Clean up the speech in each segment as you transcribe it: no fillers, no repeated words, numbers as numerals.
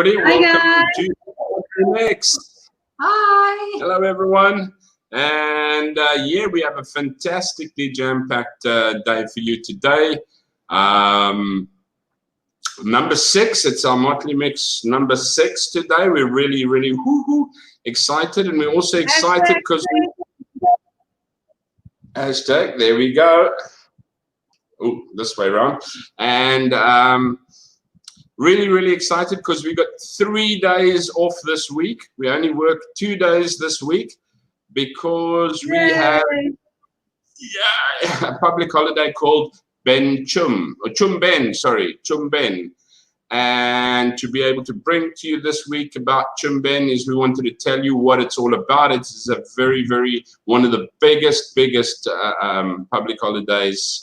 everybody. Hi, Welcome guys. to the next. Hi. Hello, everyone. And yeah, we have a fantastically jam-packed day for you today. Number 6, it's our Motley Mix number 6 today. We're really, really excited. And we're also excited because hashtag, there we go. Oh, this way around. And really, really excited because we got 3 days off this week. We only work 2 days this week because we have a public holiday called Pchum Ben. And to be able to bring to you this week about Pchum Ben is we wanted to tell you what it's all about. It's a very, very, one of the biggest public holidays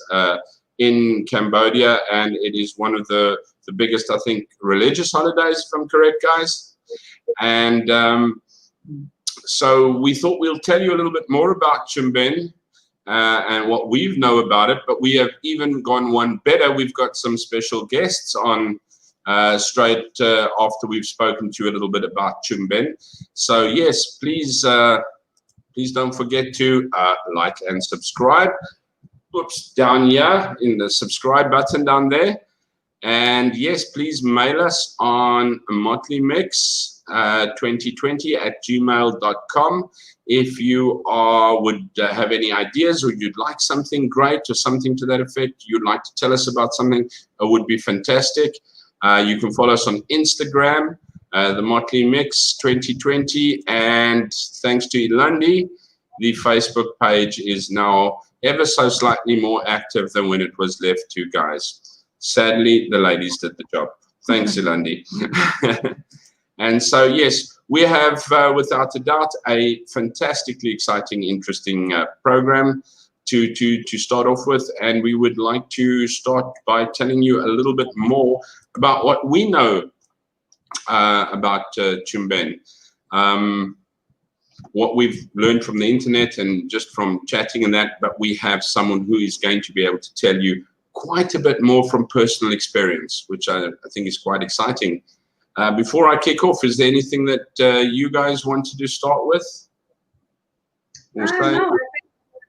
in Cambodia, and it is one of the biggest, I think, religious holidays, if I'm correct, guys. And so we thought we'll tell you a little bit more about Pchum Ben and what we know about it, but we have even gone one better. We've got some special guests on straight after we've spoken to you a little bit about Pchum Ben. So yes, please don't forget to like and subscribe. Oops, down here in the subscribe button down there. And yes, please mail us on motleyMix2020@gmail.com if you would have any ideas, or you'd like something great or something to that effect, you'd like to tell us about something, it would be fantastic. You can follow us on Instagram, the Motley Mix 2020, and thanks to Ilandi, the Facebook page is now ever so slightly more active than when it was left to, guys. Sadly, the ladies did the job. Thanks, Ilandi. And so, yes, we have, without a doubt, a fantastically exciting, interesting program to start off with. And we would like to start by telling you a little bit more about what we know about Pchum Ben. What we've learned from the internet and just from chatting and that, but we have someone who is going to be able to tell you quite a bit more from personal experience, which I think is quite exciting. Before I kick off, is there anything that you guys wanted to start with? No,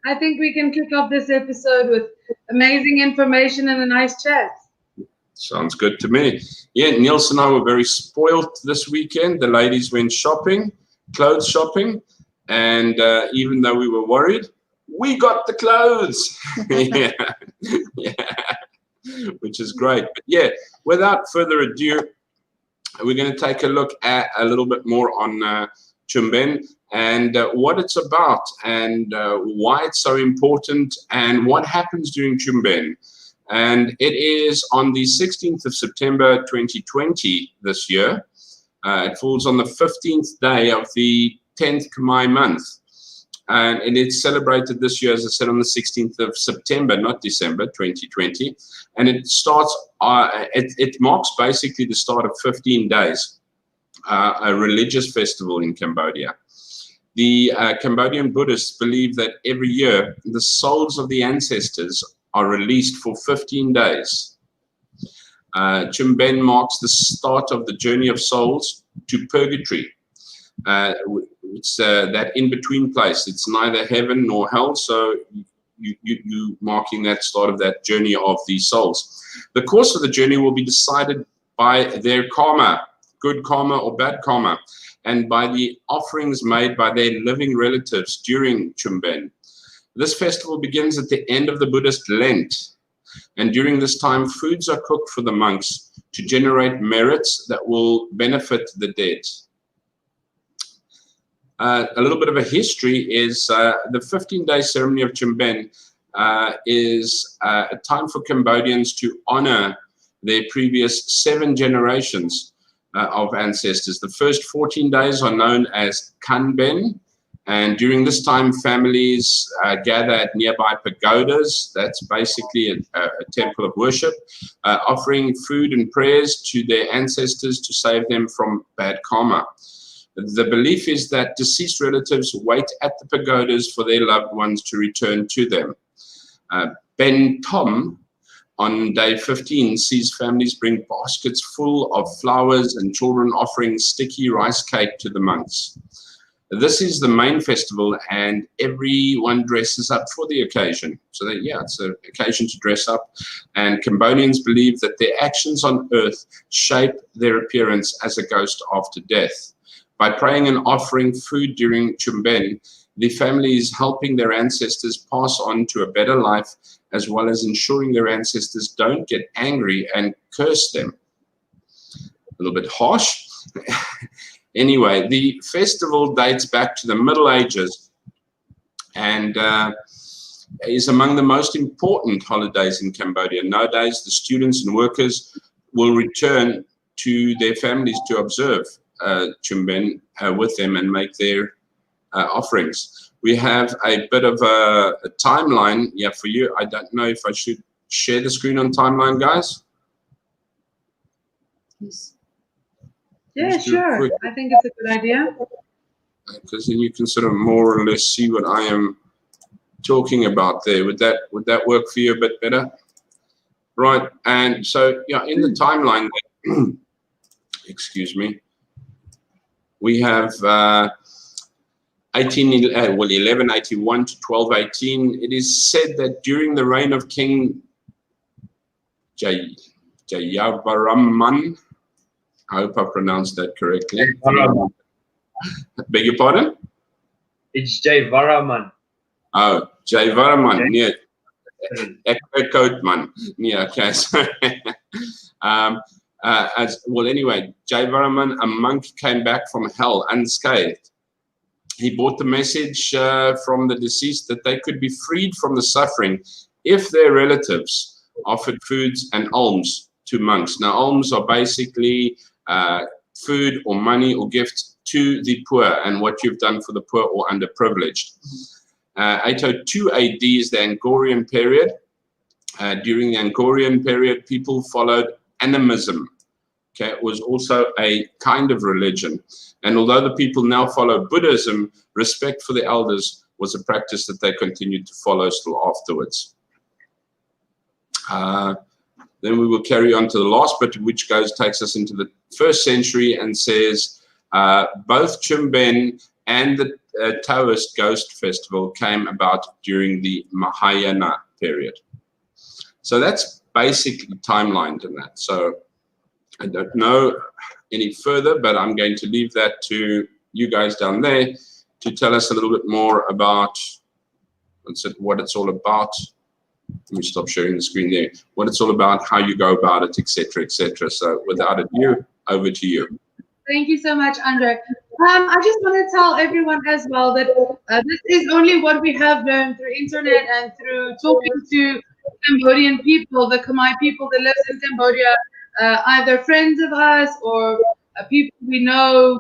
I think we can kick off this episode with amazing information and a nice chat. Sounds good to me. Yeah, Niels and I were very spoiled this weekend. The ladies went shopping, clothes shopping, and even though we were worried, we got the clothes. Yeah, which is great. But yeah, without further ado, we're going to take a look at a little bit more on Pchum Ben and what it's about and why it's so important and what happens during Pchum Ben. And it is on the 16th of September 2020 this year. It falls on the 15th day of the 10th Khmer month. And it's celebrated this year, as I said, on the 16th of September, not December 2020. And it starts, it marks basically the start of 15 days, a religious festival in Cambodia. The Cambodian Buddhists believe that every year the souls of the ancestors are released for 15 days. Pchum Ben marks the start of the journey of souls to purgatory. It's that in-between place. It's neither heaven nor hell, so you marking that start of that journey of these souls. The course of the journey will be decided by their karma, good karma or bad karma, and by the offerings made by their living relatives during Pchum Ben. This festival begins at the end of the Buddhist Lent, and during this time, foods are cooked for the monks to generate merits that will benefit the dead. A little bit of a history is the 15-day ceremony of Pchum Ben is a time for Cambodians to honor their previous 7 generations of ancestors. The first 14 days are known as Pcum Ben, and during this time, families gather at nearby pagodas. That's basically a temple of worship, offering food and prayers to their ancestors to save them from bad karma. The belief is that deceased relatives wait at the pagodas for their loved ones to return to them. Ben Tom on day 15 sees families bring baskets full of flowers and children offering sticky rice cake to the monks. This is the main festival, and everyone dresses up for the occasion. So yeah, it's an occasion to dress up. And Cambodians believe that their actions on earth shape their appearance as a ghost after death. By praying and offering food during Pchum Ben, the family is helping their ancestors pass on to a better life, as well as ensuring their ancestors don't get angry and curse them. A little bit harsh. Anyway, the festival dates back to the Middle Ages and is among the most important holidays in Cambodia. Nowadays, the students and workers will return to their families to observe Pchum Ben with them and make their offerings. We have a bit of a timeline for you. I don't know if I should share the screen on timeline, guys. Yes. Yeah, sure. I think it's a good idea. Because then you can sort of more or less see what I am talking about there. Would that work for you a bit better? Right. And so in the timeline, excuse me, we have 1181 to 1218. It is said that during the reign of King Jayavarman, I hope I pronounced that correctly. Beg your pardon? It's Jayavarman. Oh, Jayavarman. Yeah. Ekotman. Yeah, okay, sorry. Anyway, Jayavarman, a monk, came back from hell unscathed. He brought the message from the deceased that they could be freed from the suffering if their relatives offered foods and alms to monks. Now, alms are basically food or money or gifts to the poor and what you've done for the poor or underprivileged. 802 AD is the Angkorian period. During the Angkorian period, people followed animism. Okay, it was also a kind of religion. And although the people now follow Buddhism, respect for the elders was a practice that they continued to follow still afterwards. Then we will carry on to the last bit, which takes us into the 1st century and says both Pchum Ben and the Taoist Ghost Festival came about during the Mahayana period. So that's basically timelined in that. So I don't know any further, but I'm going to leave that to you guys down there to tell us a little bit more about what it's all about. Let me stop sharing the screen there. What it's all about, how you go about it, etc., etc. So without ado, over to you. Thank you so much, Andre. I just want to tell everyone as well that this is only what we have learned through internet and through talking to Cambodian people, the Khmer people that live in Cambodia, either friends of us or people we know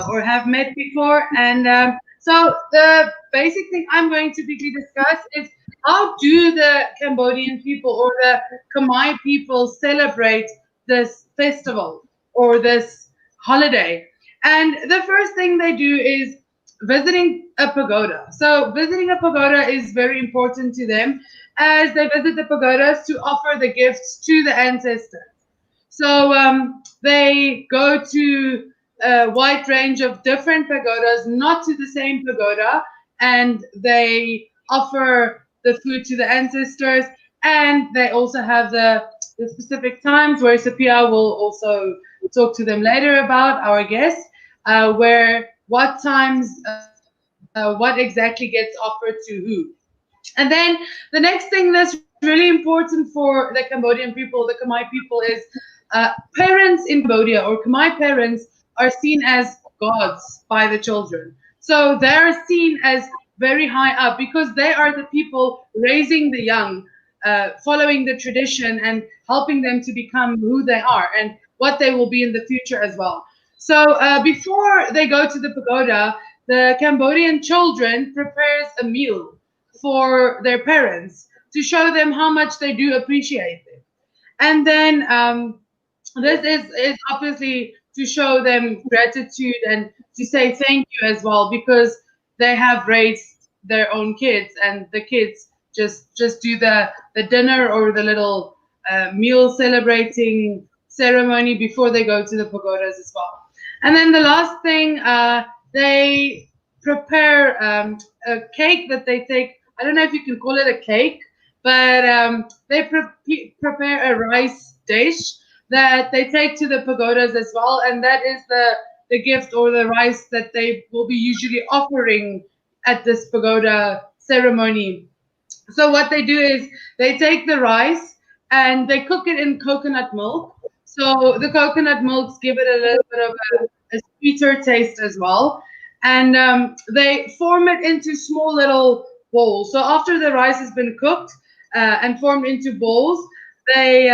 or have met before. And so the basic thing I'm going to quickly discuss is how do the Cambodian people or the Khmer people celebrate this festival or this holiday. And the first thing they do is visiting a pagoda. So visiting a pagoda is very important to them, as they visit the pagodas to offer the gifts to the ancestors. So they go to a wide range of different pagodas, not to the same pagoda, and they offer the food to the ancestors, and they also have the specific times where Sophia will also talk to them later about, our guest, where what times, what exactly gets offered to who. And then the next thing that's really important for the Cambodian people, the Khmer people, is parents in Cambodia or Khmer parents are seen as gods by the children. So they're seen as very high up because they are the people raising the young, following the tradition and helping them to become who they are and what they will be in the future as well. So before they go to the pagoda, the Cambodian children prepares a meal for their parents to show them how much they do appreciate it. And then this is obviously to show them gratitude and to say thank you as well, because they have raised their own kids and the kids just do the dinner or the little meal celebrating ceremony before they go to the pagodas as well. And then the last thing, they prepare a cake that they take. I don't know if you can call it a cake, but they prepare a rice dish that they take to the pagodas as well, and that is the gift or the rice that they will be usually offering at this pagoda ceremony. So what they do is they take the rice and they cook it in coconut milk. So the coconut milks give it a little bit of a sweeter taste as well. And they form it into small little bowls. So after the rice has been cooked and formed into bowls, they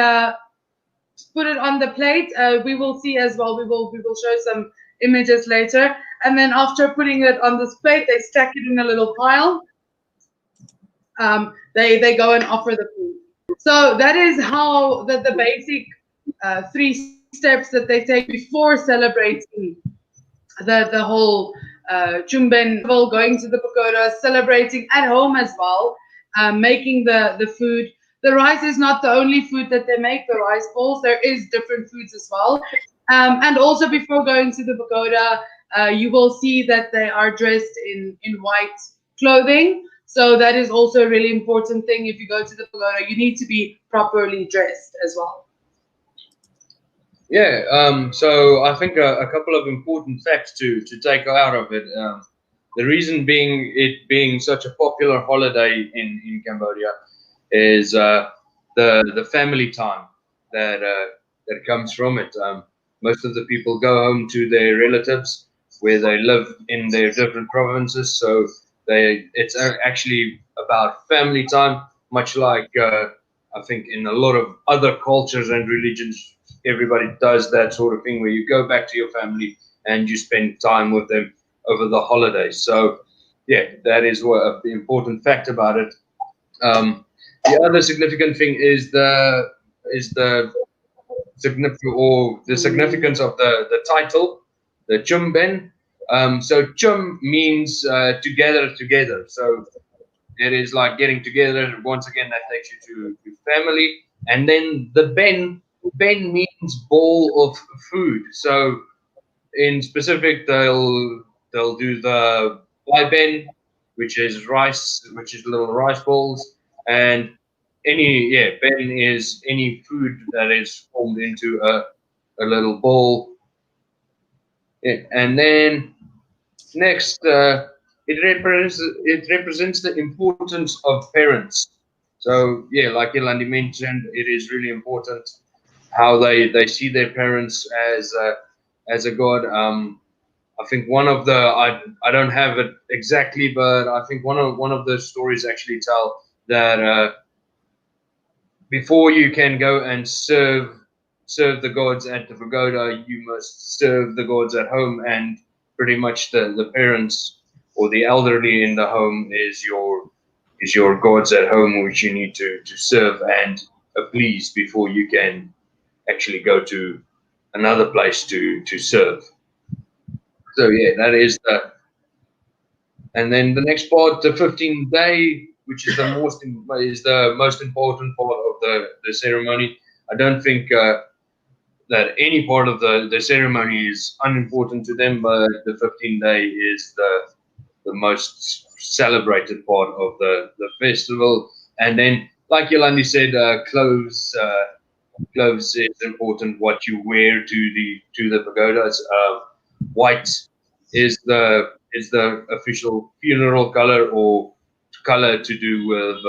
put it on the plate. We will see as well. We will show some images later. And then after putting it on this plate, they stack it in a little pile. They go and offer the food. So that is how the basic 3 steps that they take before celebrating the whole Pchum Ben, going to the pagoda, celebrating at home as well, making the food. The rice is not the only food that they make, the rice balls. There is different foods as well. And also before going to the pagoda, you will see that they are dressed in white clothing. So that is also a really important thing. If you go to the pagoda, you need to be properly dressed as well. Yeah, so I think a couple of important facts to take out of it. The reason being it being such a popular holiday in Cambodia is the family time that comes from it. Most of the people go home to their relatives where they live in their different provinces, so it's actually about family time, much like I think in a lot of other cultures and religions, everybody does that sort of thing where you go back to your family and you spend time with them over the holidays. So yeah, that is what the important fact about it. The other significant thing is the significance of the title, the Pchum Ben. So Pchum means together. So it is like getting together. Once again, that takes you to family. And then the Ben means bowl of food. So in specific, they'll do the Bai Ben, which is rice, which is little rice balls, and Ben is any food that is formed into a little bowl. Yeah. And then next, it represents the importance of parents. So yeah, like Yolandi mentioned, it is really important how they see their parents as a god. I think one of the I don't have it exactly, but I think one of the stories actually tell that before you can go and serve the gods at the pagoda, you must serve the gods at home, and pretty much the parents or the elderly in the home is your gods at home, which you need to serve and please before you can actually go to another place to serve. So yeah, that is and then the next part, the 15th day, which is the most important part of the ceremony. I don't think that any part of the ceremony is unimportant to them, but the 15th day is the most celebrated part of the festival. And then, like Yolandi said, clothes is important. What you wear to the pagodas. White is the official funeral color, or color to do with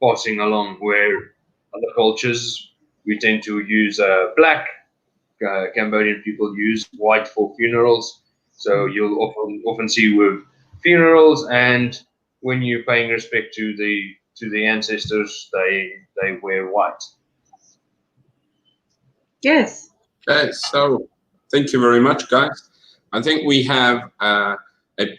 passing along. Where other cultures we tend to use black. Cambodian people use white for funerals. So you'll often see with funerals, and when you're paying respect to the ancestors, they wear white. Yes. Okay, so thank you very much, guys. I think we have a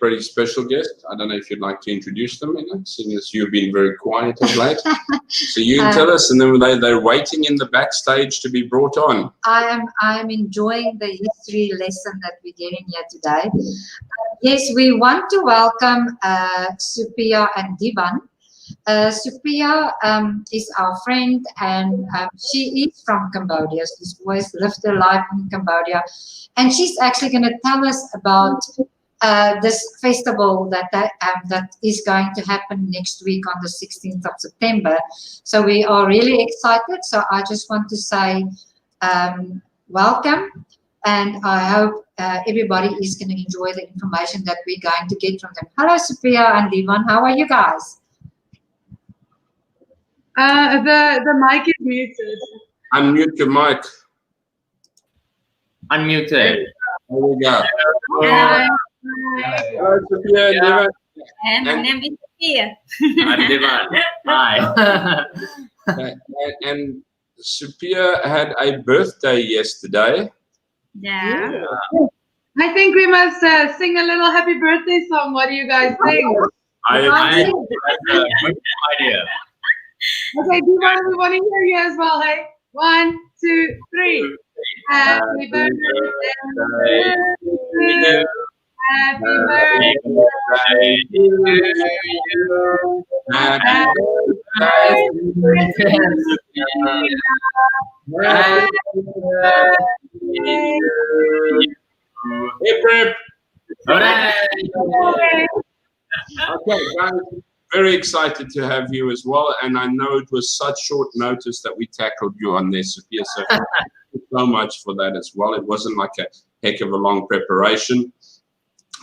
pretty special guest. I don't know if you'd like to introduce them, seeing as you've been very quiet of late. So you can tell us, and then they're waiting in the backstage to be brought on. I am enjoying the history lesson that we're getting here today. Yes, we want to welcome Sophia and Divan. Supriya is our friend, and she is from Cambodia. She's always lived her life in Cambodia, and she's actually going to tell us about this festival that is going to happen next week on the 16th of September. So we are really excited. So I just want to say welcome, and I hope everybody is going to enjoy the information that we're going to get from them. Hello, Supriya and Devon. How are you guys? The mic is muted. Unmute your mic. Unmuted. There we go. Hi. Hello, Sophia. Yeah. And my name is Sophia. I'm Devon. Hi. And Sophia had a birthday yesterday. Yeah. I think we must sing a little happy birthday song. What do you guys think? I have no idea. Okay, Devon, we want to hear you as well. Hey, 1, 2, 3. Happy birthday to you. Happy birthday to you. Happy birthday to you. Happy birthday to you. Hip, hip. Hooray! Okay, guys, very excited to have you as well. And I know it was such short notice that we tackled you on this, Sophia. So thank you so much for that as well. It wasn't like a heck of a long preparation.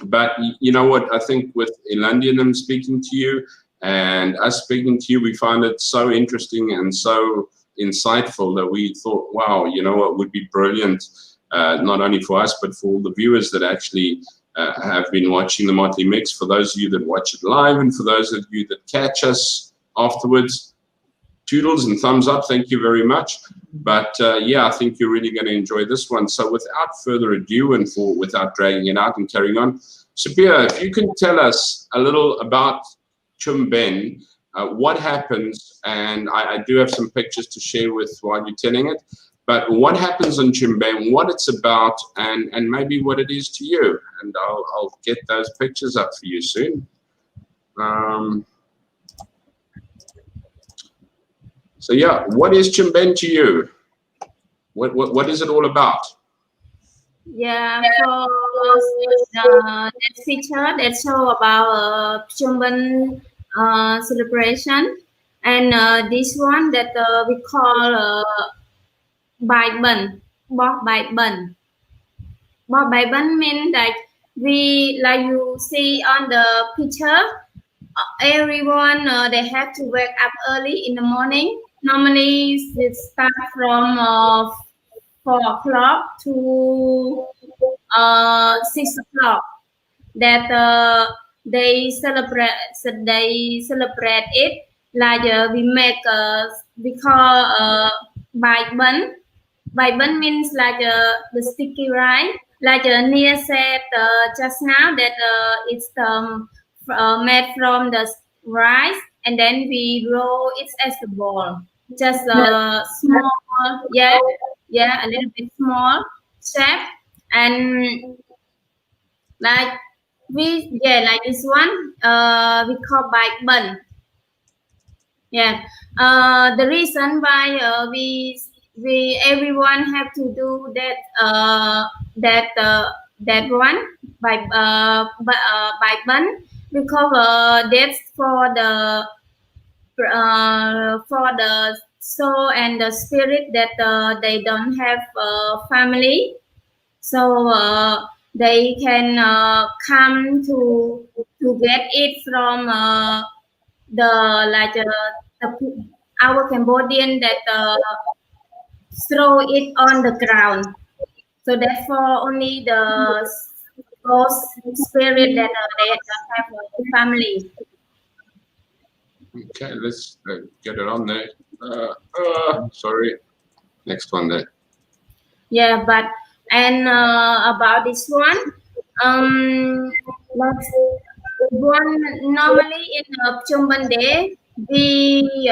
But you know what? I think with Ilandi and them speaking to you and us speaking to you, we found it so interesting and so insightful that we thought, wow, you know what would be brilliant, not only for us, but for all the viewers that actually have been watching the Motley Mix. For those of you that watch it live and for those of you that catch us afterwards, toodles and thumbs up, thank you very much. But yeah, I think you're really going to enjoy this one. So without further ado and without dragging it out and carrying on, Sophia, if you can tell us a little about Pchum Ben, what happens, and I do have some pictures to share with while you're telling it, but what happens on Pchum Ben, what it's about, and maybe what it is to you. And I'll get those pictures up for you soon. So yeah, what is Pchum Ben to you? What is it all about? Yeah, for that picture that show about Pchum Ben celebration, and this one that we call Bai Ben, Bo Bai Ben. Bo Bai Ben means that we, like you see on the picture, everyone they have to wake up early in the morning. Normally it starts from 4 o'clock to 6 o'clock. That they celebrate it like we make we call Bai Ben. Bai Ben means like the sticky rice, like Nia said just now that it's made from the rice, and then we roll it as a ball, just small, yeah, a little bit small shape, and like like this one we call Bai Ben. Yeah, the reason why we everyone have to do that one by Ben, because that's for the soul and the spirit that they don't have family, so they can come to get it from our Cambodian that throw it on the ground. So therefore, only the ghost spirit that they don't have a family. Okay, let's get it on there. Sorry, next one there. Yeah, but and about this one, one normally in Pchum Ben Day, we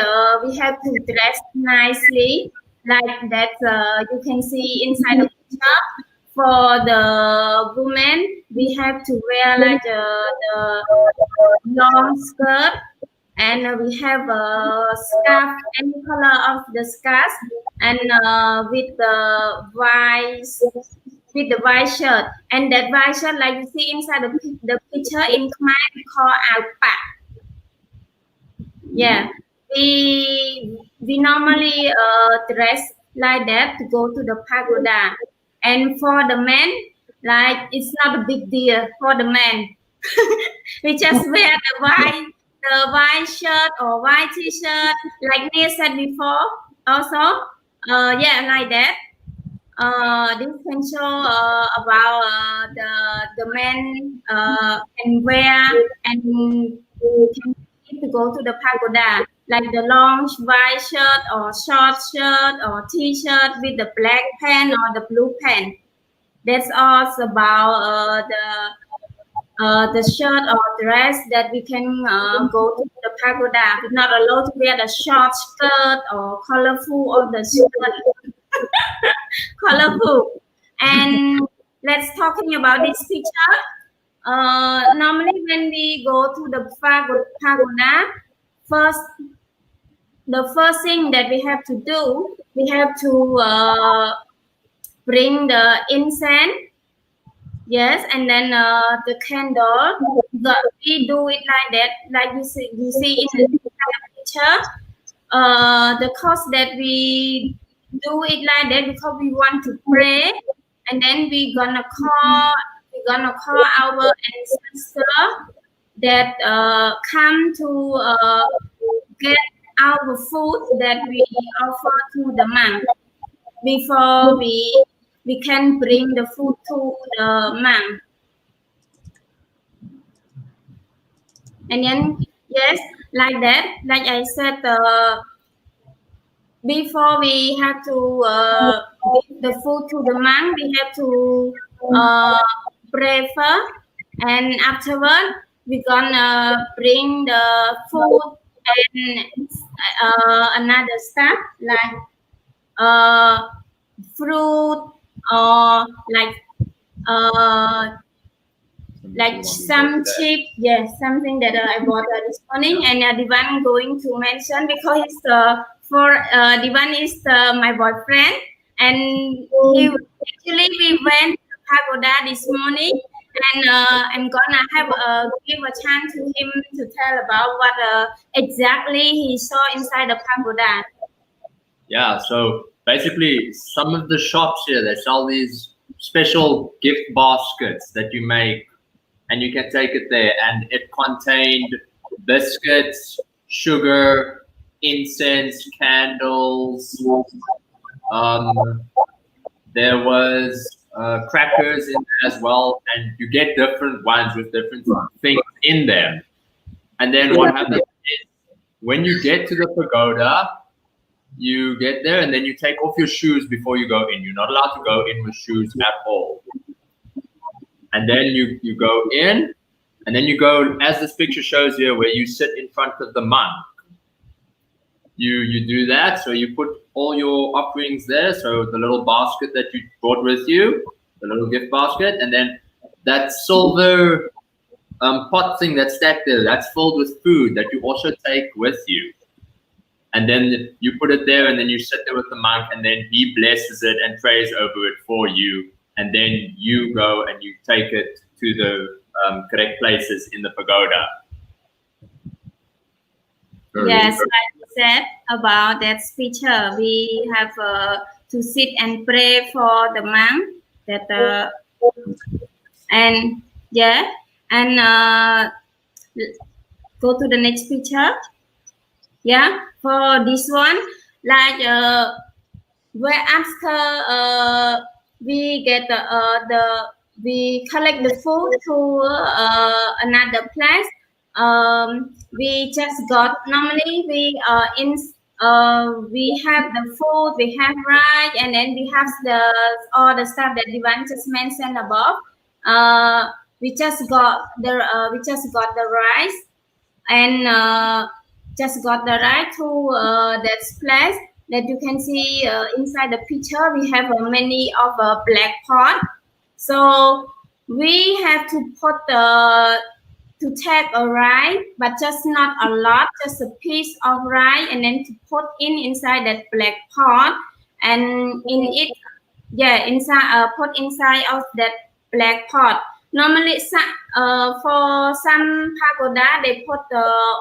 have to dress nicely, like that you can see inside the picture. For the women, we have to wear like the long skirt, and we have a scarf, any color of the scarf, and with the white shirt, and that white shirt, like you see inside the picture in Khmer, we call alpa. Yeah, we normally dress like that to go to the pagoda, and for the men, like it's not a big deal for the men. We just wear the white shirt or white t-shirt, like Nia said before. Also, yeah, like that. This can show about the men can wear and can to go to the pagoda, like the long white shirt or short shirt or t-shirt with the black pant or the blue pant. That's all about the shirt or dress that we can go to the pagoda. We're not allowed to wear the short skirt or colorful or the skirt. Colorful. And let's talking about this picture. Normally when we go to the pagoda, the first thing that we have to do, we have to bring the incense. Yes, and then the candle. We do it like that, like you see in the picture. The cause that we do it like that because we want to pray, and then we're gonna call our ancestor that come to get our food that we offer to the monk before we can bring the food to the monk. And then yes, like that, like I said, before we have to give the food to the monk, we have to pray first, and afterward we're gonna bring the food and another stuff like fruit or like some chip, yes, something that I bought this morning, and Divan going to mention because it's Divan is my boyfriend, and we went to pagoda this morning, and I'm gonna give a chance to him to tell about what exactly he saw inside the pagoda. Yeah, so basically some of the shops here, they sell these special gift baskets that you make, and you can take it there, and it contained biscuits, sugar, incense, candles. There was crackers in there as well, and you get different ones with different things in them. And then what happens is when you get to the pagoda, you get there and then you take off your shoes before you go in. You're not allowed to go in with shoes at all. And then you go in, and then you go, as this picture shows here, where you sit in front of the monk. You do that, so you put all your offerings there, so the little basket that you brought with you, the little gift basket, and then that silver pot thing that's stacked there, that's filled with food that you also take with you. And then you put it there, and then you sit there with the monk, and then he blesses it and prays over it for you. And then you go and you take it to the correct places in the pagoda. Yes, like you said about that picture, we have to sit and pray for the monk. That and yeah, and go to the next picture. Yeah, for this one, like where after we get we collect the food to another place. We just got, normally we we have the food, we have rice, and then we have all the stuff that Divan just mentioned above. We just got the rice, and just got the rice to that place that you can see inside the picture. We have many of black pot, so we have to put to take a rice, but just not a lot, just a piece of rice, and then to put inside that black pot, and in it, yeah, inside put inside of that black pot. Normally, for some pagoda, they put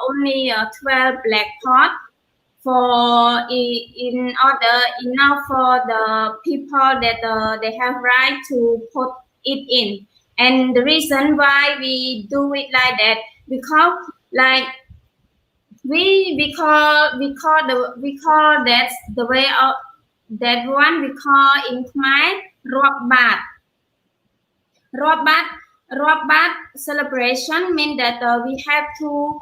only 12 black pot in order enough for the people that they have right to put it in. And the reason why we do it like that, because like we call that the way of that one, we call in Khmer Rob Bat celebration means that we have to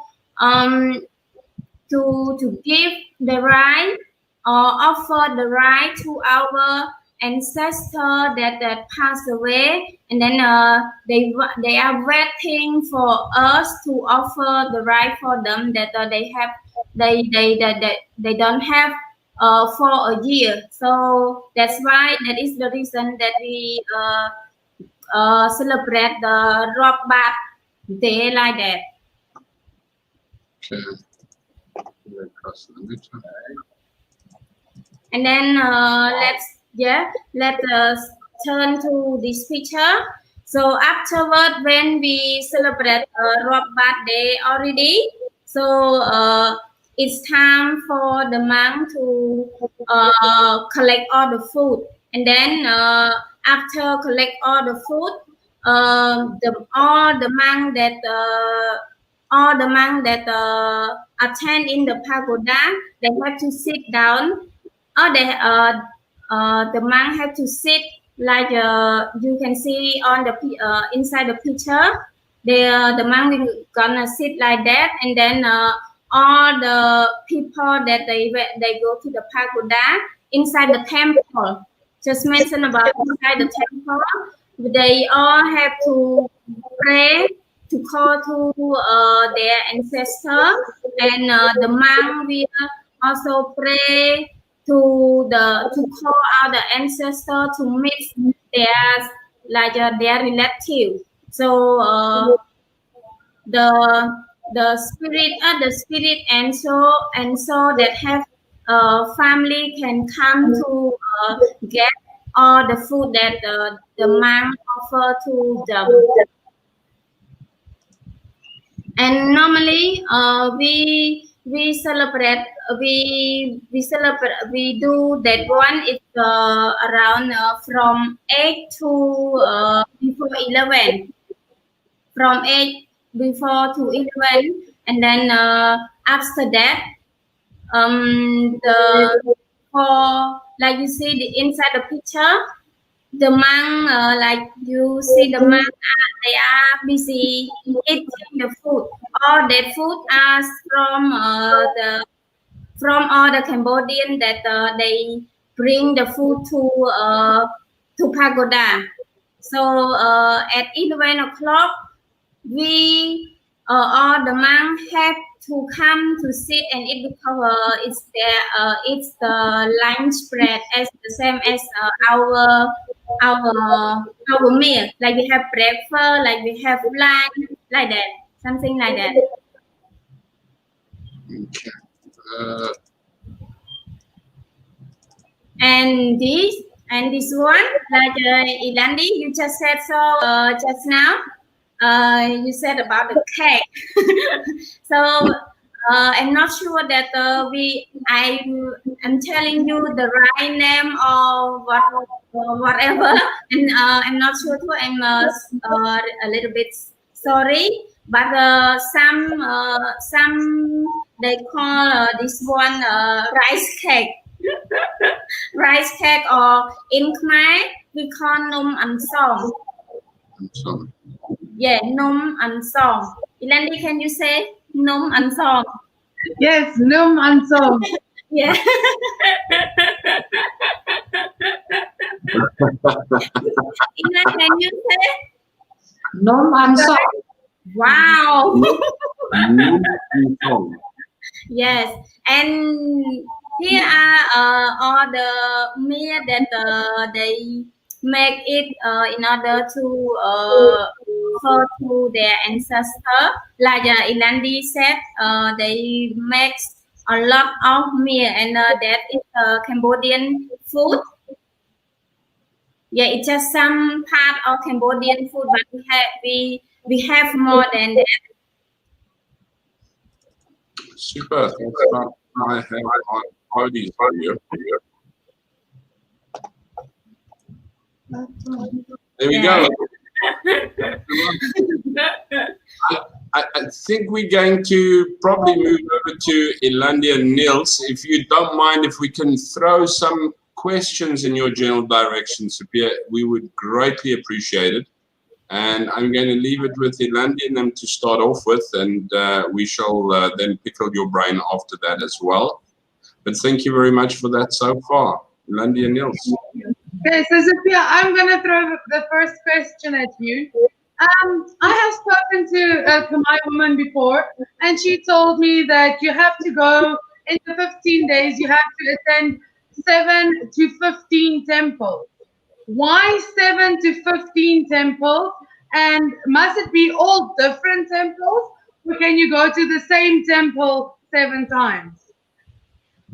give the right or offer the right to our ancestor that passed away, and then they are waiting for us to offer the right for them that they don't have for a year. So that's why that is the reason that we celebrate the Rob Bat Day like that. Okay. And then let us turn to this picture. So afterward, when we celebrate Rob Bat Day already, so it's time for the monk to collect all the food, and then after collect all the food, all the monk that attend in the pagoda, they have to sit down. The monk have to sit like you can see on the inside the picture. The monk will gonna sit like that, and then all the people that they go to the pagoda inside the temple. Just mention about inside the temple, they all have to pray to call to their ancestor, and the monk will also pray to call out the ancestor to meet their relative. So the spirit and so that have family can come to get all the food that the monk offer to them. And normally we celebrate we do that one. It's around from 8 to before 11, from 8 before to 11, and then after that for like you see the inside the picture, the monk like you see the monk they are busy eating the food. All that food are from all the Cambodian that they bring the food to pagoda. So at 11 o'clock, we all the monks have to come to sit and eat, because it's the lunch bread as the same as our meal. Like we have breakfast, like we have lunch, like that, something like that. Okay. And this one, like Ilandi, you just said so just now. You said about the cake. So I'm not sure that I'm telling you the right name or whatever, and I'm not sure too. I'm a little bit sorry, but some they call this one rice cake. Rice cake, or in Khmer we call num and song. Yeah, num and song. Ilandi, can you say num and song? Yes, num and song. Yeah. Ina, can you say num and song? Wow. Yes, and here are all the meal that make it in order to refer to their ancestor. Like Ilandi said, they make a lot of meal, and that is Cambodian food. Yeah, it's just some part of Cambodian food, but we have more than that. Super. Thanks, Bob. I have parties for you. There we go. I think we're going to probably move over to Ilandi and Niels. If you don't mind, if we can throw some questions in your general direction, Sophia, we would greatly appreciate it. And I'm going to leave it with Ilandi and them to start off with, and we shall then pickle your brain after that as well. But thank you very much for that so far, Ilandi and Niels. Okay, so Sophia, I'm going to throw the first question at you. I have spoken to a Khmer woman before, and she told me that you have to go in the 15 days, you have to attend 7 to 15 temples. Why 7 to 15 temples? And must it be all different temples? Or can you go to the same temple 7 times?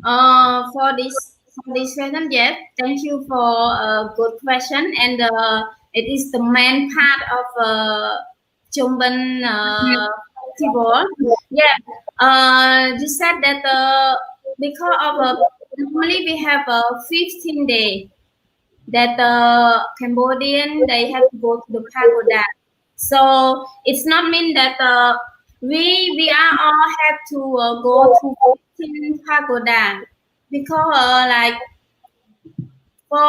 For this question, yes, thank you for a good question, and it is the main part of Pchum Ben festival. Yeah, you said that because of normally we have 15 days that Cambodian they have to go to the pagoda. So it's not mean that we are all have to go to 15 pagoda, because like for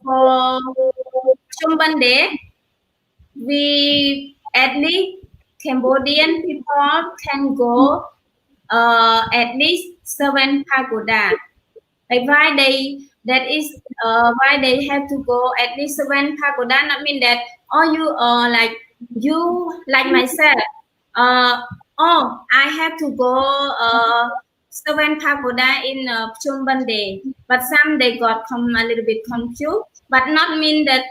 Pchum Ben Day, we at least Cambodian people can go at least 7 pagoda. Like why they have to go at least 7 pagoda? Not mean that you like myself. I have to go 7 pagoda in Pchum Ben Day, but some they got a little bit confused. But not mean that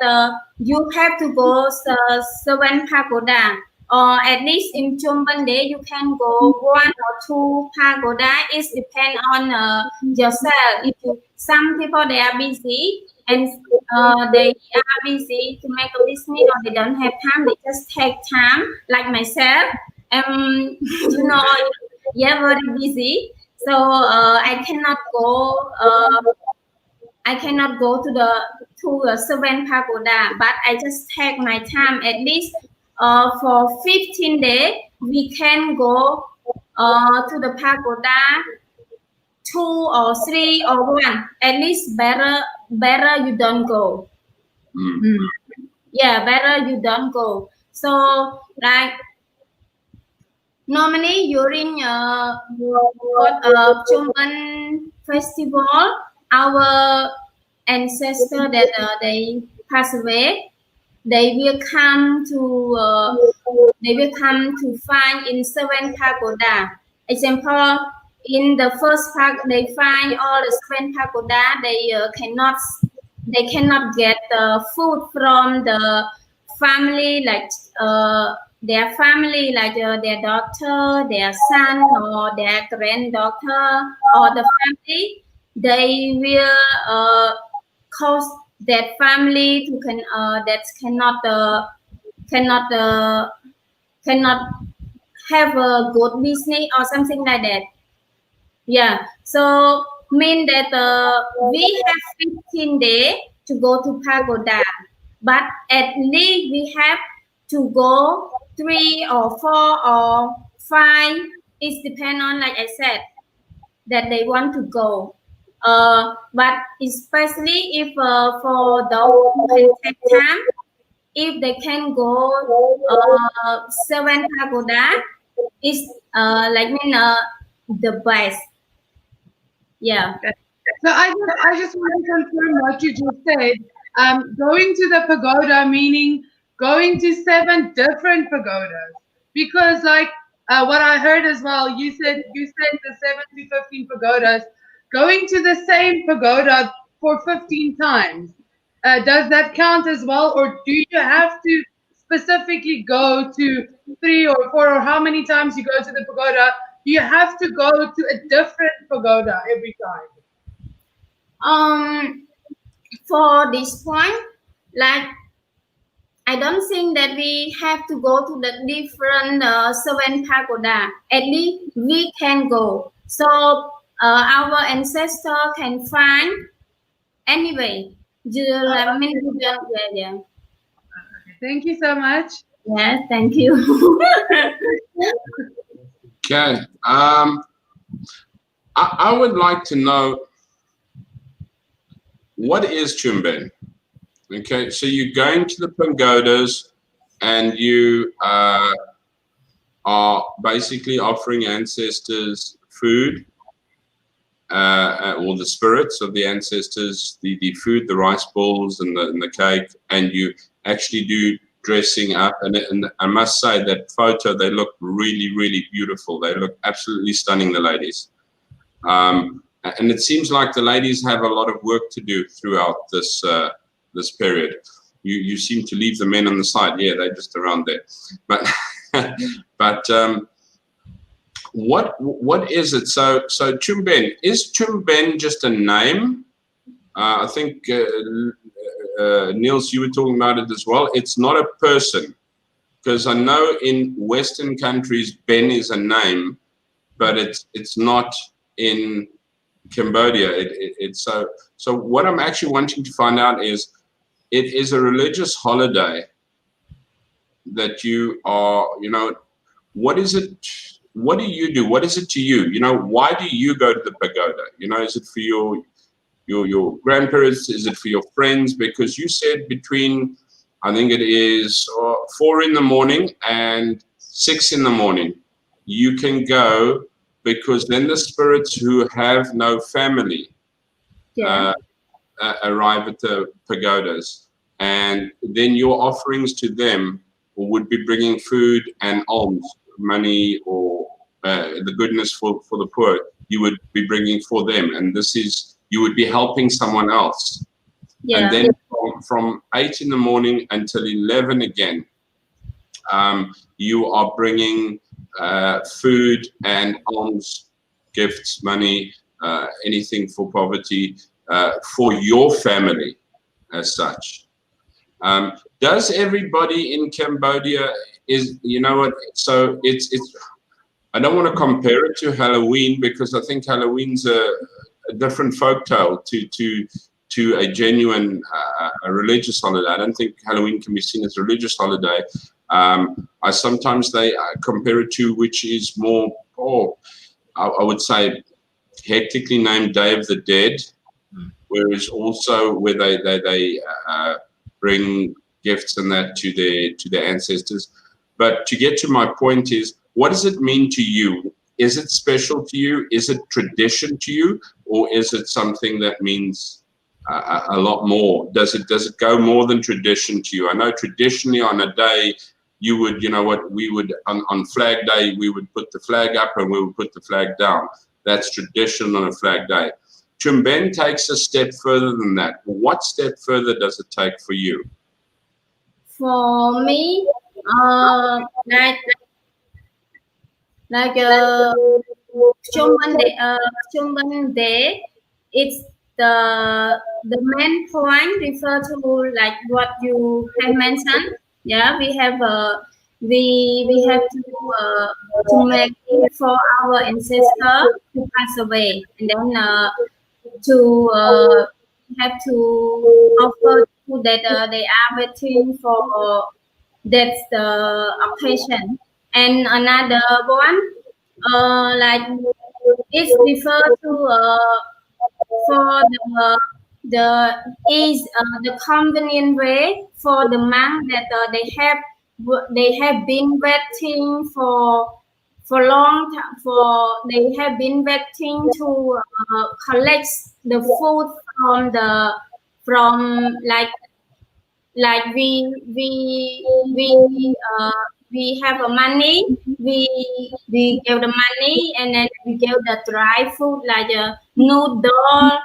you have to go 7 pagoda. Or at least in Pchum Ben Day you can go 1 or 2 pagoda. It depends on yourself. Some people they are busy and they are busy to make a business, or they don't have time. They just take time, like myself. Yeah, very busy. So I cannot go. I cannot go to the 7 pagoda, but I just take my time. At least for 15 days, we can go to the pagoda 2 or 3 or 1. At least better you don't go. Yeah, better you don't go. So like normally during Pchum Ben festival, our ancestors that they pass away, they will come to find in 7 pagoda. Example, in the first park they find all the 7 pagoda. They cannot get food from the family, like their family, like their daughter, their son, or their granddaughter, or the family. They will cause that family to cannot have a good business or something like that. Yeah, so mean that we have 15 days to go to pagoda, but at least we have to go 3 or 4 or 5. It depends on, like I said, that they want to go. But especially if for those who can take time, if they can go 7 pagoda, it's the best. Yeah. So I just want to confirm what you just said. Going to the pagoda meaning going to 7 different pagodas, because like what I heard as well, you said the 7 to 15 pagodas. Going to the same pagoda for 15 times. Does that count as well, or do you have to specifically go to 3 or 4, or how many times you go to the pagoda? Do you have to go to a different pagoda every time? For this point, like, I don't think that we have to go to the different 7 pagoda. At least we can go. So our ancestor can find anyway. Yeah. Thank you so much. Yes, thank you. Okay. I would like to know, what is Pchum Ben? Okay, so you're going to the pagodas and you are basically offering ancestors food, or the spirits of the ancestors, the food, the rice balls and the cake, and you actually do dressing up. And I must say, that photo, they look really, really beautiful. They look absolutely stunning, the ladies. And it seems like the ladies have a lot of work to do throughout this this period. You seem to leave the men on the side. Yeah, they're just around there. But but what is it? So Pchum Ben, is Pchum Ben just a name? I think Niels, you were talking about it as well. It's not a person, because I know in Western countries Ben is a name, but it's not in Cambodia. It's so what I'm actually wanting to find out is, it is a religious holiday that you are, what is it? What do you do? What is it to you? Why do you go to the pagoda? Is it for your grandparents? Is it for your friends? Because you said between, I think it is 4 in the morning and 6 in the morning, you can go, because then the spirits who have no family arrive at the pagodas, and then your offerings to them would be bringing food and alms, money, or the goodness for the poor. You would be bringing for them, and this is, you would be helping someone else. Yeah. And then from 8 in the morning until 11 again, you are bringing food and alms, gifts, money, anything for poverty, for your family as such. Does everybody in Cambodia is, so it's I don't want to compare it to Halloween, because I think Halloween's a different folktale to a genuine a religious holiday. I don't think Halloween can be seen as a religious holiday. I sometimes they compare it to, which is more, I would say, hectically named Day of the Dead, whereas also where they bring gifts and that to their ancestors. But to get to my point is, what does it mean to you? Is it special to you? Is it tradition to you, or is it something that means a lot more? Does it go more than tradition to you? I know traditionally on a day, you would, we would on Flag Day, we would put the flag up and we would put the flag down. That's tradition on a Flag Day. Pchum Ben takes a step further than that. What step further does it take for you? For me, like Pchum Ben Day, it's the main point refer to like what you have mentioned. Yeah, we have we have to make it for our ancestor who passed away, and then to have to offer food that they are waiting for. That's the occasion. And another one, like it's referred to for the convenient way for the monk that they have been waiting for long time. They have been waiting to collect the food from like we have a money, we give the money, and then we give the dry food like a noodle,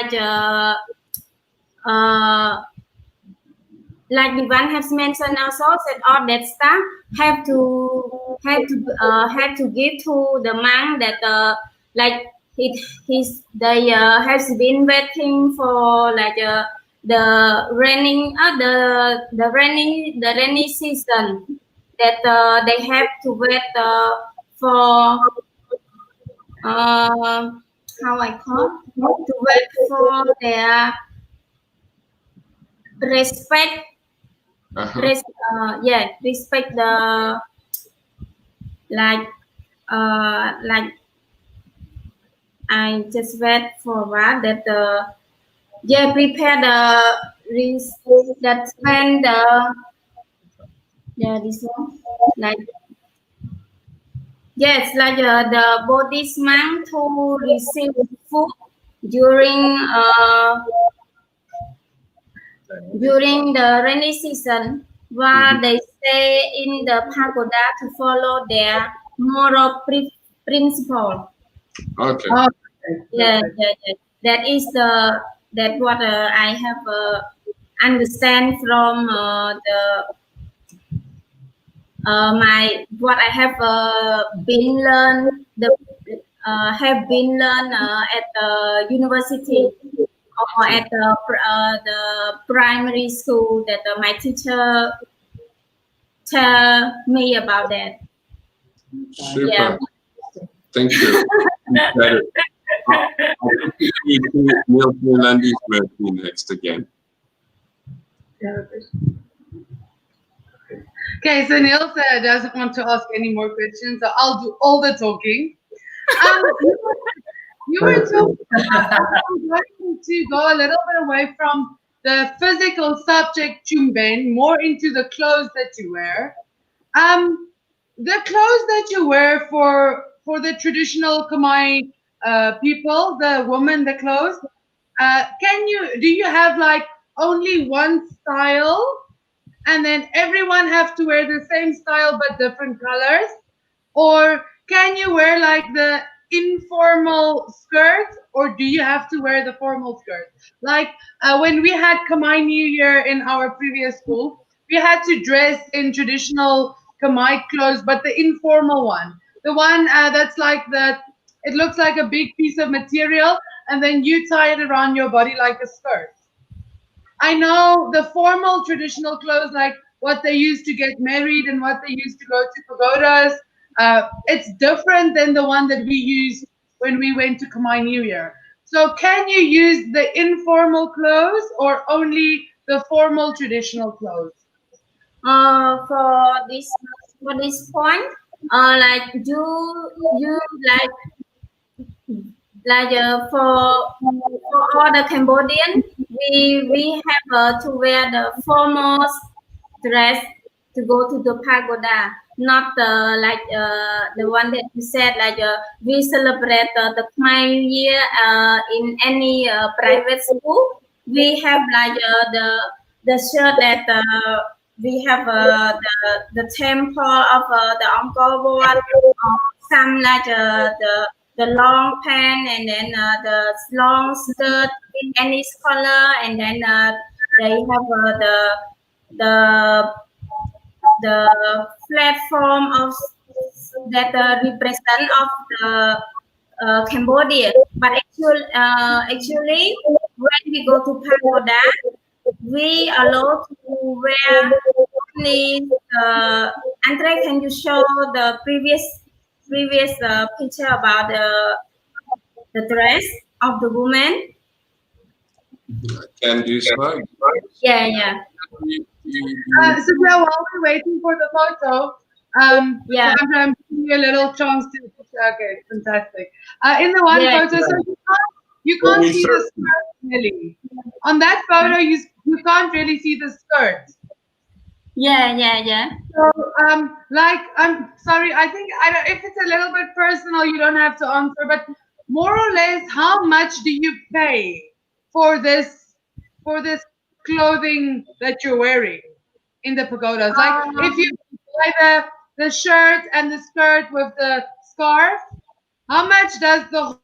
like like Ivan has mentioned also, that all that stuff have to give to the monk that like they has been waiting for like the rainy season, that they have to wait for how I call, to wait for their respect. Respect the like I just wait for what that prepare that spend this one, like yes, like the Buddhist monk to receive food during during the rainy season, while they stay in the pagoda to follow their moral principle. Okay. Yeah. That is that what I have understand from my what I have been learned at the university or at the primary school, that my teacher tell me about that. Super. Yeah. Thank you. I'll see Neil Landy's birthday next again. Okay, so Neil doesn't want to ask any more questions, so I'll do all the talking. You were talking about, I'm going to go a little bit away from the physical subject, Pchum Ben, more into the clothes that you wear. The clothes that you wear for the traditional Khmer people, the women, the clothes, do you have like only one style, and then everyone have to wear the same style but different colors? Or can you wear like the informal skirt, or do you have to wear the formal skirt? Like when we had Khmer New Year in our previous school, we had to dress in traditional Khmer clothes, but the informal one. The one that's like it looks like a big piece of material, and then you tie it around your body like a skirt. I know the formal traditional clothes, like what they used to get married and what they used to go to pagodas. It's different than the one that we used when we went to Khmer New Year. So can you use the informal clothes or only the formal traditional clothes? For this point, like you like for all the Cambodian, we have to wear the formal dress to go to the pagoda, not like the one that you said, like we celebrate the Khmer New Year in any private school. We have like the shirt that we have the temple of the Angkor Wat, some like the long pant, and then the long skirt in any color, and then they have the platform of that represent of the Cambodia. But actually, when we go to pagoda, we allowed to wear only. Andre, can you show the previous picture about the dress of the woman? Can do so. Yeah. So now while we're waiting for the photo, Yeah. so I'm giving you a little chance to. Okay, fantastic. In the one photo, so you can't see the skirt really. On that photo, you can't really see the skirt. Yeah. So like, I'm sorry, I think if it's a little bit personal, you don't have to answer, but more or less, how much do you pay for this clothing that you're wearing in the pagodas? Like if you buy the shirt and the skirt with the scarf, how much does the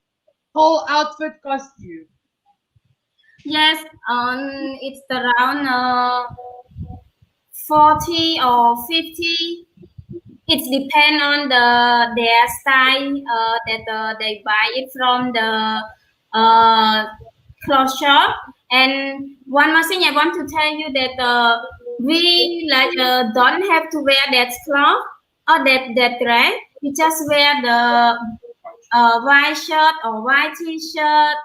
whole outfit cost you? Yes, it's around 40 or 50. It depends on their style that they buy it from the clothes shop. And one more thing I want to tell you that we like don't have to wear that cloth or that dress. We just wear the white shirt or white t-shirt.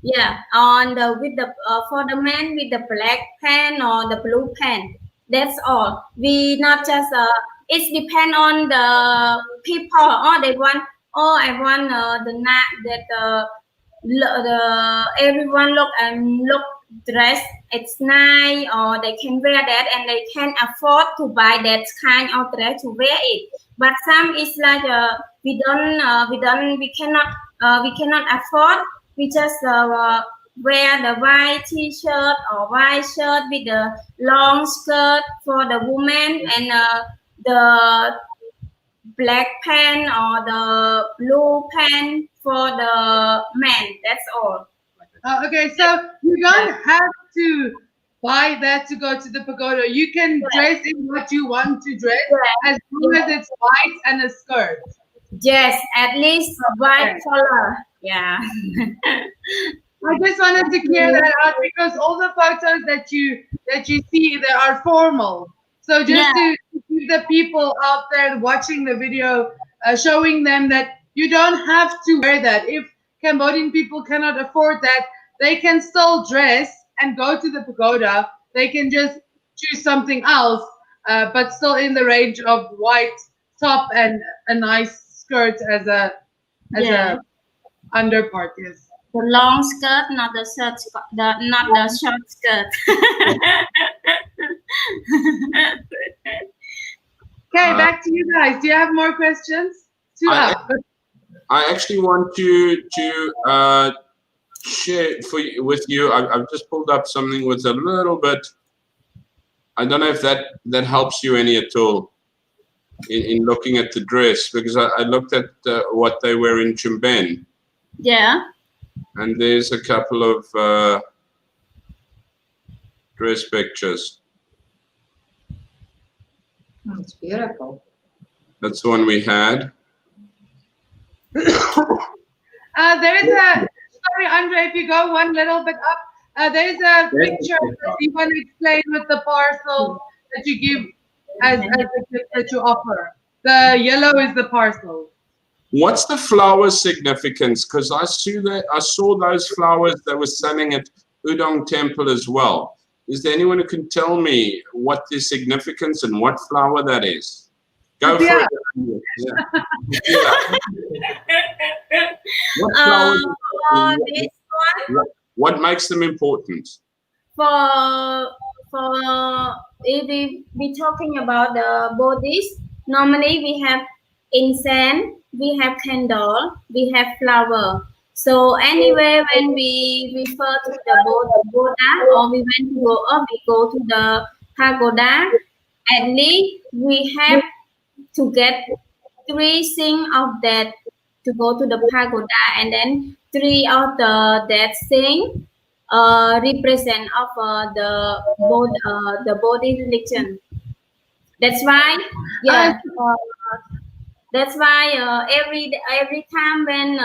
Yeah, on the with the for the man with the black pen or the blue pen. That's all. We not just it depend on the people. Oh, they want. Oh, I want the night that the everyone look dress. It's nice, or they can wear that, and they can afford to buy that kind of dress to wear it. But some is like we cannot afford. We just wear the white t-shirt or white shirt with the long skirt for the woman, and the black pant or the blue pant for the man. That's all. Okay, so you don't have to buy that to go to the pagoda. You can dress in what you want to dress as long as it's white and a skirt. Yes, at least white Okay. color. Yeah. I just wanted to clear that out because all the photos that you see, they are formal. So just Yeah. to give the people out there watching the video, showing them that you don't have to wear that. If Cambodian people cannot afford that, they can still dress and go to the pagoda. They can just choose something else, but still in the range of white top and a nice skirt as a Yeah. under part. Yes. The long skirt, not the short, not the short skirt. Okay, back to you guys. Do you have more questions? Two I- up. I actually want to share with you. I've just pulled up something with a little bit. I don't know if that helps you any at all in looking at the dress, because I looked at what they wear in Pchum Ben, Yeah. and there's a couple of dress pictures. Oh, it's beautiful. There That's is the one we had. sorry, Andre, if you go one little bit up, there is a picture that you want to explain with the parcel that you give as a gift that you offer. The yellow is the parcel. What's the flower significance? Because I saw those flowers they were selling at Udong Temple as well. Is there anyone who can tell me what the significance and what flower that is? Go for Yeah. it. Yeah. What flowers? This one What makes them important? for if we talking about the Buddhist, normally we have incense, we have candle, we have flower. So anyway, when we refer to the Buddha, or we go to the pagoda, at least we have to get 3 things of that to go to the pagoda, and then 3 of that thing represent of the Buddhist religion. That's why, yeah. That's why every time when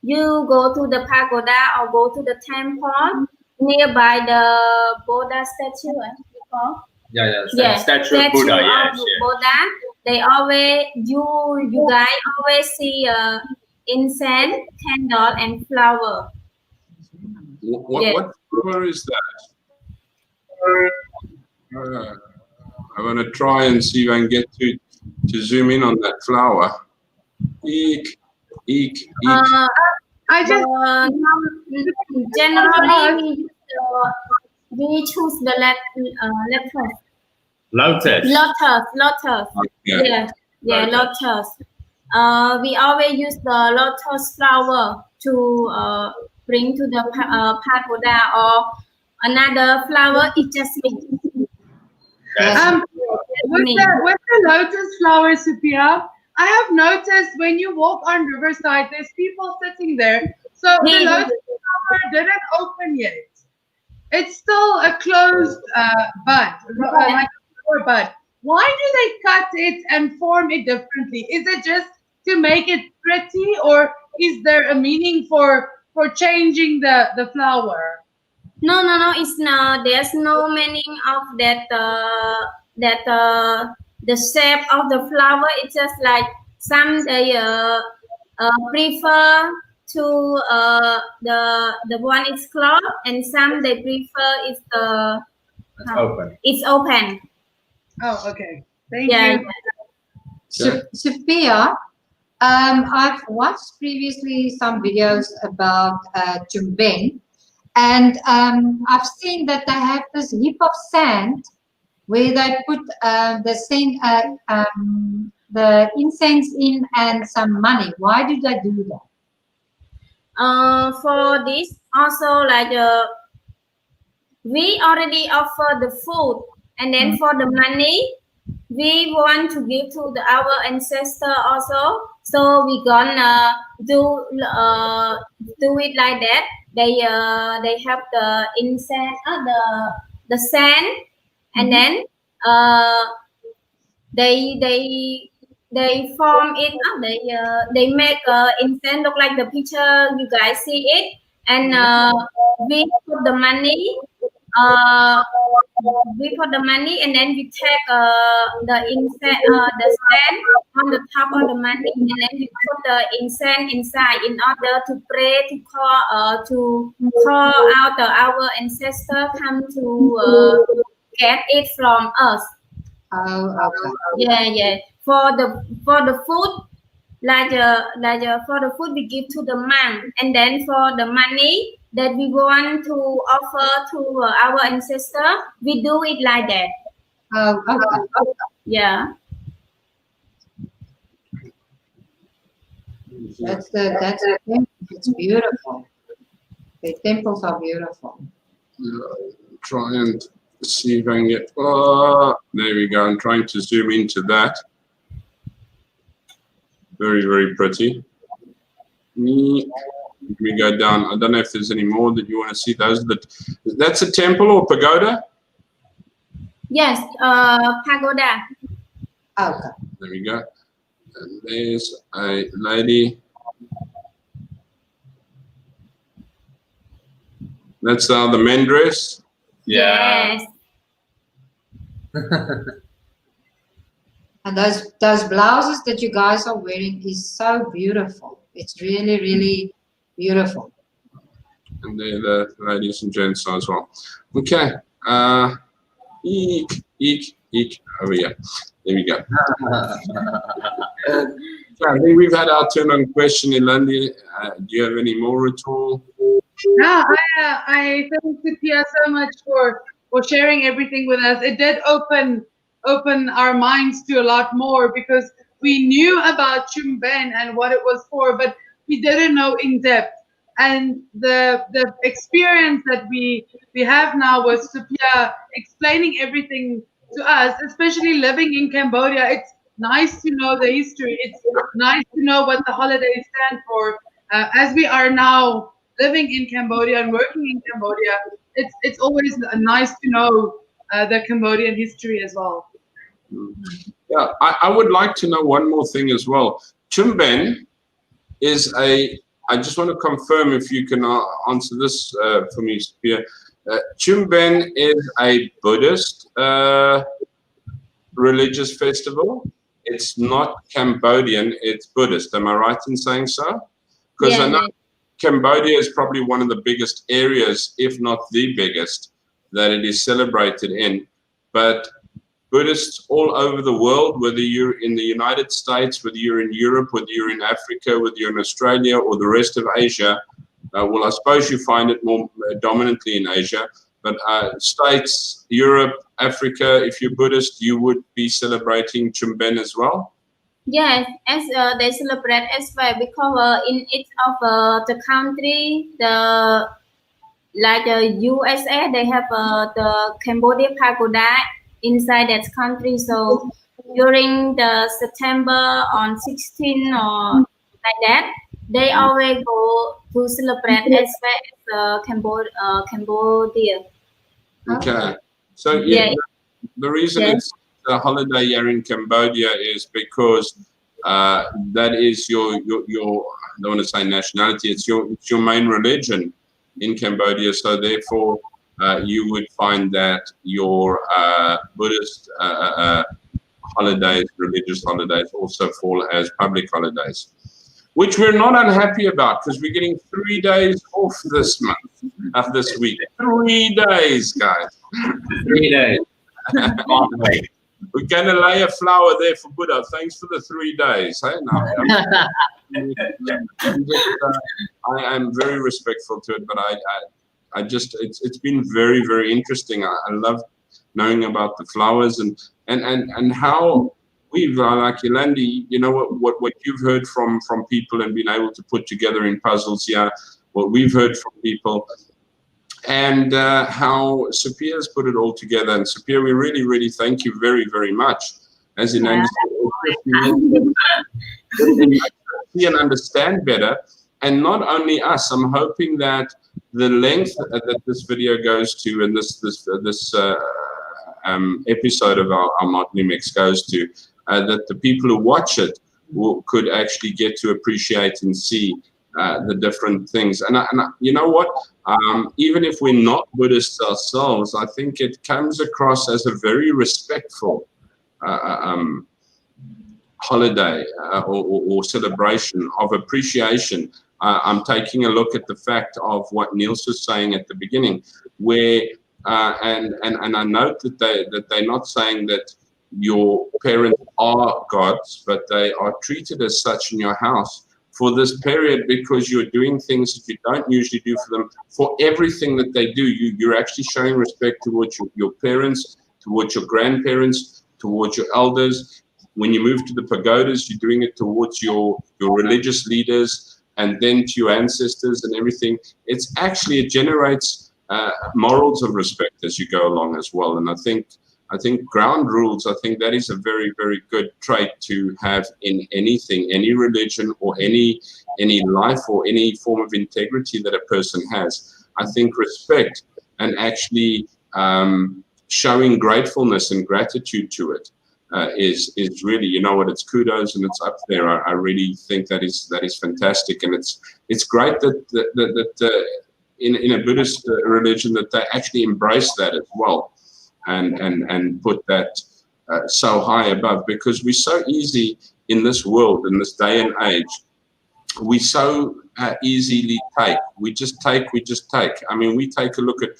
you go to the pagoda or go to the temple nearby the Buddha statue, you call? Yeah. Statue of Buddha. Yes. Buddha. They always you guys always see incense, candle, and flower. What flower is that? I'm going to try and see if I can get to zoom in on that flower. Eek, eek, eek. I just Generally we choose the lettuce. Lotus. Yeah. Yeah, lotus. We always use the lotus flower to bring to the pagoda, or another flower is jasmine. with the lotus flower, Sophia, I have noticed when you walk on Riverside, there's people sitting there. So the lotus flower didn't open yet. it's still a closed bud, like a flower bud. Why do they cut it and form it differently? Is it just to make it pretty, or is there a meaning for changing the flower? No, no, no. It's no. There's no meaning of that. The shape of the flower. It's just like some they prefer to the one is closed, and some they prefer is the It's open. it's open. Oh, okay. Thank Yeah. you. Sophia, I've watched previously some videos about Pchum Benh, and I've seen that they have this heap of sand where they put the incense in and some money. Why do they do that? For this also like we already offer the food, and then for the money we want to give to our ancestor also. So we gonna do it like that. They have the incense, the sand, and then they form it up. They make incense look like the picture you guys see it, and we put the money. We put the money, and then we take the incense, the sand on the top of the money, and then we put the incense inside in order to pray, to call out our ancestor come to get it from us. Oh, okay. Yeah. For the food, for the food we give to the monk, and then for the money that we want to offer to our ancestor, we do it like that. Oh, okay. Yeah. That's it's beautiful. The temples are beautiful. Try and see if I can get. There we go. I'm trying to zoom into that. Very, very pretty. We go down. I don't know if there's any more that you want to see. That's a temple or pagoda? Yes, pagoda. Okay. There we go. And there's a lady. That's how the men dress. Yeah. Yes. And those blouses that you guys are wearing is so beautiful. It's really, really beautiful. And they're the ladies and gents as well. Okay. Eek. Over here. There we go. I think we've had our turn on question, Ilandi. Do you have any more at all? No, I thank Sophia so much for sharing everything with us. It did open our minds to a lot more, because we knew about Pchum Benh and what it was for, but we didn't know in depth. And the experience that we have now with Sophia explaining everything to us, especially living in Cambodia, it's nice to know the history. It's nice to know what the holidays stand for. As we are now living in Cambodia and working in Cambodia, it's always nice to know the Cambodian history as well. Yeah, I would like to know one more thing as well. Pchum Benh is I just want to confirm if you can answer this for me, Sophia. Pchum Benh is a Buddhist religious festival. It's not Cambodian, it's Buddhist. Am I right in saying so? Because I know Cambodia is probably one of the biggest areas, if not the biggest, that it is celebrated in. But Buddhists all over the world, whether you're in the United States, whether you're in Europe, whether you're in Africa, whether you're in Australia or the rest of Asia, well, I suppose you find it more dominantly in Asia, but States, Europe, Africa, if you're Buddhist, you would be celebrating Pchum Benh as well? Yes, as they celebrate as well, because in each of the country, like the USA, they have the Cambodia pagoda inside that country. So during the September on 16 or like that, they always go to celebrate as well as Cambodia. Okay. So Yeah. the reason Yes. it's a holiday here in Cambodia is because that is your I don't want to say nationality. It's your main religion in Cambodia. So therefore, you would find that your Buddhist holidays, religious holidays, also fall as public holidays, which we're not unhappy about because we're getting 3 days off this month, this week. 3 days, guys. 3 days. Can't wait. We're going to lay a flower there for Buddha. Thanks for the 3 days. Hey? I am very respectful to it, but I just it's been very, very interesting. I love knowing about the flowers and how we've like Yolandi, you know what you've heard from people and been able to put together in puzzles here, what we've heard from people. And how Sapir's put it all together. And Sapir, we really, really thank you very, very much. As in see and understand better. And not only us, I'm hoping that the length that this video goes to and this episode of our Motley Mix goes to, that the people who watch it could actually get to appreciate and see the different things. And you know what? Even if we're not Buddhists ourselves, I think it comes across as a very respectful holiday or celebration of appreciation. I'm taking a look at the fact of what Niels was saying at the beginning, where and I note that they're not saying that your parents are gods, but they are treated as such in your house for this period because you're doing things that you don't usually do for them. For everything that they do, you're actually showing respect towards your parents, towards your grandparents, towards your elders. When you move to the pagodas, you're doing it towards your religious leaders and then to your ancestors and everything. It generates morals of respect as you go along as well. And I think ground rules, I think that is a very, very good trait to have in anything, any religion or any life or any form of integrity that a person has. I think respect and actually showing gratefulness and gratitude to it is really, you know what, it's kudos and it's up there. I really think that is fantastic, and it's great that in a Buddhist religion that they actually embrace that as well. And put that so high above, because we're so easy in this world, in this day and age, we so easily take. We just take. I mean, we take a look at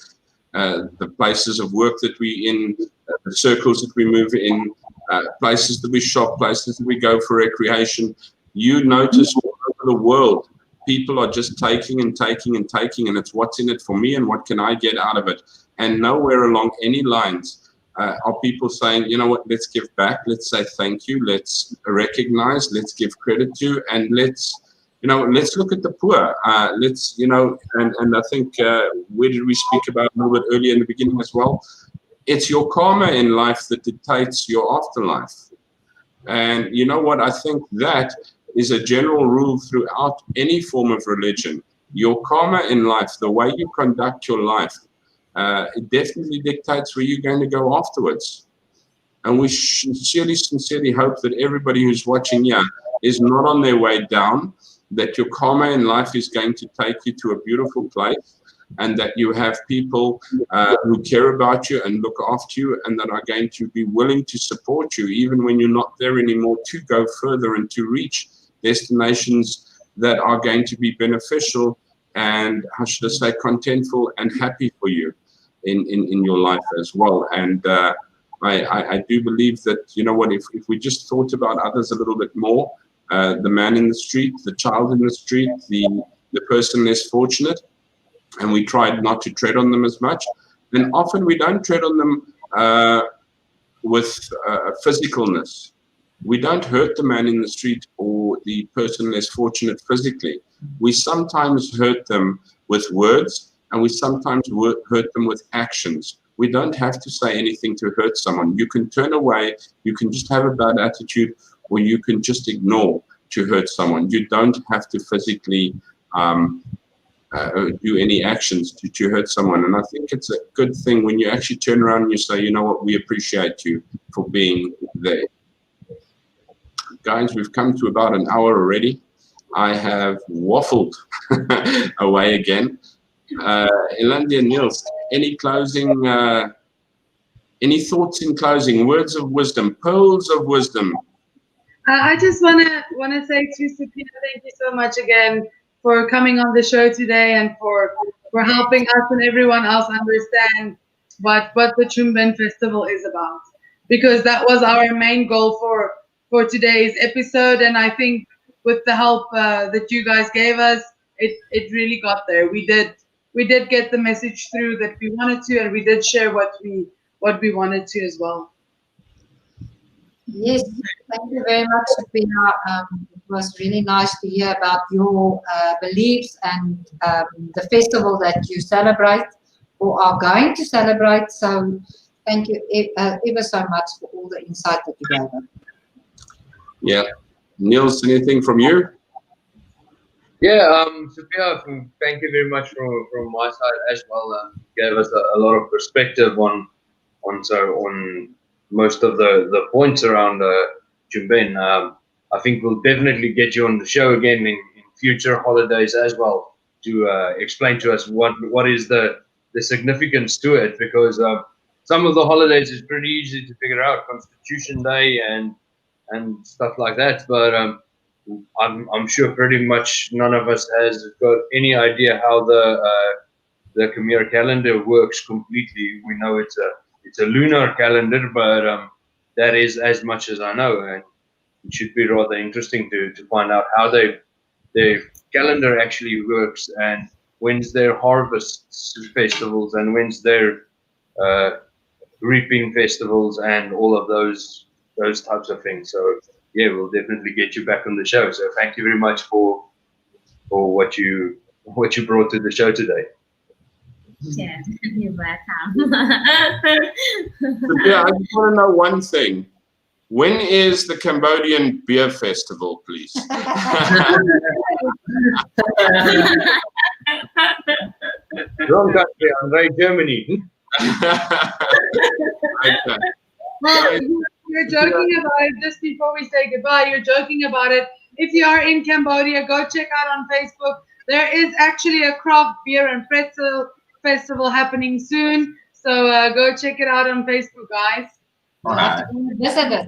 the places of work that we in, the circles that we move in, places that we shop, places that we go for recreation. You notice all over the world, people are just taking and taking and taking, and it's what's in it for me and what can I get out of it. And nowhere along any lines are people saying, you know what, let's give back, let's say thank you, let's recognize, let's give credit to, and let's look at the poor. And I think, where did we speak about a little bit earlier in the beginning as well? It's your karma in life that dictates your afterlife. And you know what, I think that is a general rule throughout any form of religion. Your karma in life, the way you conduct your life, it definitely dictates where you're going to go afterwards. And we sincerely hope that everybody who's watching here is not on their way down, that your karma in life is going to take you to a beautiful place, and that you have people who care about you and look after you and that are going to be willing to support you even when you're not there anymore, to go further and to reach destinations that are going to be beneficial and, how should I say, contentful and happy for you in your life as well. And I do believe that, you know what, if we just thought about others a little bit more, the man in the street, the child in the street, the person less fortunate, and we tried not to tread on them as much. And often we don't tread on them with physicalness. We don't hurt the man in the street or the person less fortunate physically. We sometimes hurt them with words, and we sometimes hurt them with actions. We don't have to say anything to hurt someone. You can turn away, you can just have a bad attitude, or you can just ignore to hurt someone. You don't have to physically do any actions to hurt someone. And I think it's a good thing when you actually turn around and you say, you know what, we appreciate you for being there. Guys, we've come to about an hour already. I have waffled away again. Ilandi and Niels, any closing, any thoughts in closing, words of wisdom, pearls of wisdom? I just want to say to Sophia, thank you so much again for coming on the show today and for helping us and everyone else understand what the Pchum Ben festival is about, because that was our main goal for today's episode. And I think with the help that you guys gave us, it really got there. We did get the message through that we wanted to, and we did share what we wanted to as well. Yes, thank you very much, Sophia. It was really nice to hear about your beliefs and the festival that you celebrate or are going to celebrate. So thank you ever so much for all the insight that you gave us. Yeah. Niels, anything from you? Yeah, Sophia, thank you very much from my side as well. Gave us a lot of perspective on most of the points around Pchum Ben. I think we'll definitely get you on the show again in future holidays as well to explain to us what is the significance to it, because some of the holidays is pretty easy to figure out, Constitution Day and stuff like that, but I'm sure pretty much none of us has got any idea how the Khmer calendar works completely. We know it's a lunar calendar, but that is as much as I know, and it should be rather interesting to find out how their calendar actually works, and when's their harvest festivals, and when's their reaping festivals, and all of those types of things. So yeah, we'll definitely get you back on the show. So thank you very much for what you brought to the show today. Yeah, you're welcome. Yeah, I just want to know one thing. When is the Cambodian beer festival, please? Wrong country, Andre, Germany. Okay. Well, you're joking about it just before we say goodbye. You're joking about it. If you are in Cambodia, go check out on Facebook. There is actually a craft beer and pretzel festival happening soon. So go check it out on Facebook, guys.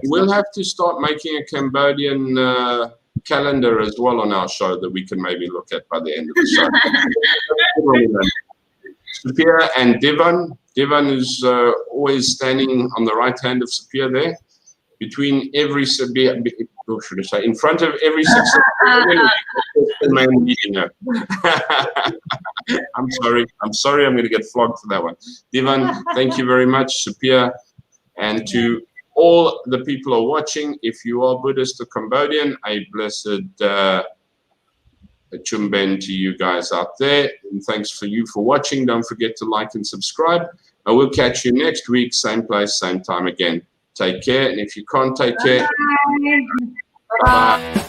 We'll have to start making a Cambodian calendar as well on our show that we can maybe look at by the end of the show. Sophia and Devon. Devon is always standing on the right hand of Sophia there. Between every Sophia, or should I say, in front of every successful man meeting her. I'm sorry, I'm going to get flogged for that one. Devon, thank you very much. Sophia, and to all the people who are watching, if you are Buddhist or Cambodian, a blessed Pchum Ben to you guys out there. And thanks for watching. Don't forget to like and subscribe. I will catch you next week, same place, same time again. Take care. And if you can't take care, bye-bye.